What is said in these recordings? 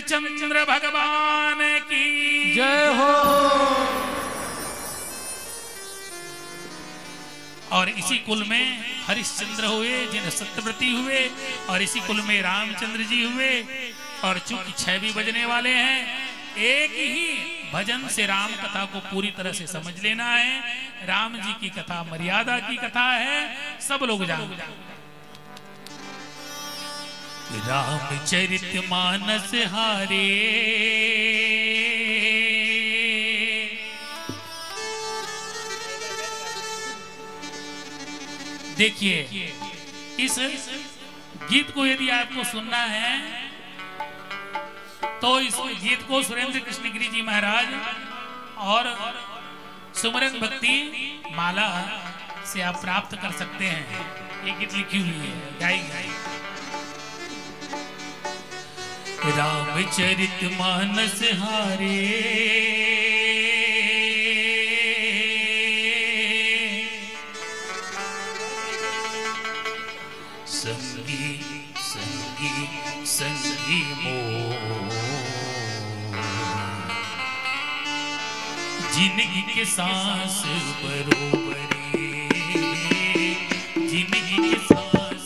हरिश्चंद्र भगवान की जय हो। और इसी कुल में हरिश्चंद्र हुए जिन सत्यव्रती हुए, और इसी कुल में रामचंद्र जी हुए। और चूंकि 6 भी बजने वाले हैं, एक ही भजन से राम कथा को पूरी तरह से समझ लेना है। राम जी की कथा मर्यादा की कथा है, सब लोग जानते हैं। रामचरितमानस हारे देखिए, इस गीत को यदि आपको सुनना है तो इस गीत को सुरेंद्र कृष्ण गिरी जी महाराज और सुमरन भक्ति माला से आप प्राप्त कर सकते हैं। ये गीत लिखी हुई है, गाई गाई। रामचरितमानस हारे संगी संगी संगी मोर, जिंदगी के सांस बरोबरी, जिंदगी के सांस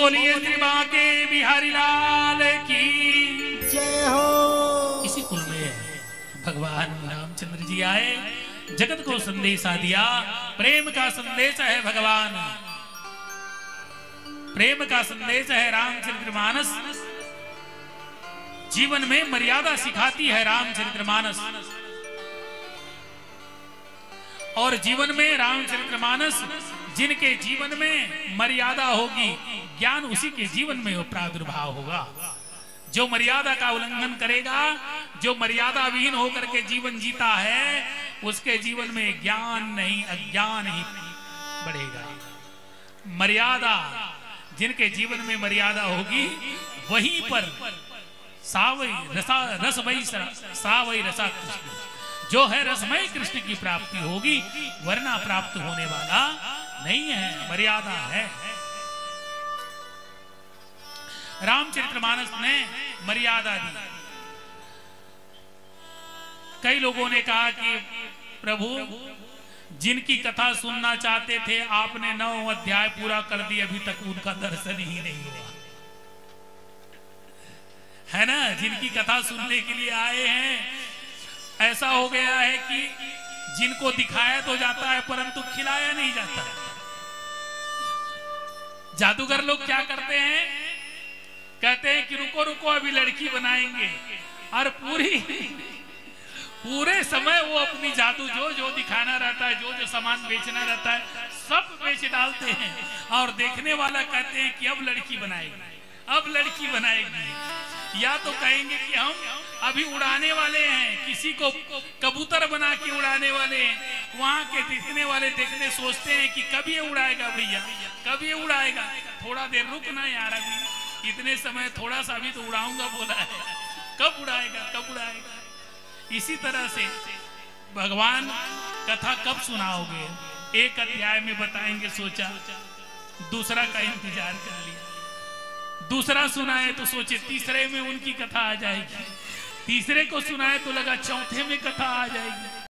बोलिए श्री बांके बिहारी लाल की जय हो। इसी कुल में भगवान रामचंद्र जी आए, जगत को संदेशा दिया। प्रेम का संदेश है भगवान, प्रेम का संदेश है रामचरितमानस। जीवन में मर्यादा सिखाती है रामचरितमानस, और जीवन में रामचरितमानस जिनके जीवन में मर्यादा होगी, ज्ञान उसी के जीवन में प्रादुर्भाव होगा। जो मर्यादा का उल्लंघन करेगा, जो मर्यादा विहीन होकर के जीवन जीता है, उसके जीवन में ज्ञान नहीं अज्ञान ही बढ़ेगा। मर्यादा, जिनके जीवन में मर्यादा होगी, वहीं पर सावई रसा कृष्ण, जो है रसमय कृष्ण की प्राप्ति होगी, वरना प्राप्त होने वाला नहीं है। मर्यादा है। रामचरितमानस ने मर्यादा दी। कई लोगों ने कहा कि प्रभु जिनकी कथा सुनना चाहते थे आपने 9 अध्याय पूरा कर दिया, अभी तक उनका दर्शन ही नहीं हुआ है ना। जिनकी कथा सुनने के लिए आए हैं, ऐसा हो गया है कि जिनको दिखाया तो जाता है परंतु खिलाया नहीं जाता है। जादूगर लोग क्या करते हैं, कहते हैं कि रुको रुको अभी लड़की बनाएंगे, और पूरे समय वो अपनी जादू जो दिखाना रहता है, जो सामान बेचना रहता है, सब बेच डालते हैं, और देखने वाला कहते हैं कि अब लड़की बनाएगी, अब लड़की बनाएगी। या तो कहेंगे कि हम अभी उड़ाने वाले हैं, किसी को कबूतर बना के उड़ाने वाले हैं। वहां के देखने वाले देखने सोचते हैं कि कब ये उड़ाएगा भैया, कब ये उड़ाएगा, थोड़ा देर रुकना यार, अभी इतने समय थोड़ा सा अभी तो उड़ाऊंगा बोला है, कब उड़ाएगा कब उड़ाएगा। इसी तरह से भगवान कथा कब सुनाओगे, एक अध्याय में बताएंगे सोचा, दूसरा का इंतजार कर लिया, दूसरा सुनाए तो सोचे तीसरे में उनकी कथा आ जाएगी, तीसरे को सुनाए तो लगा चौथे में कथा आ जाएगी।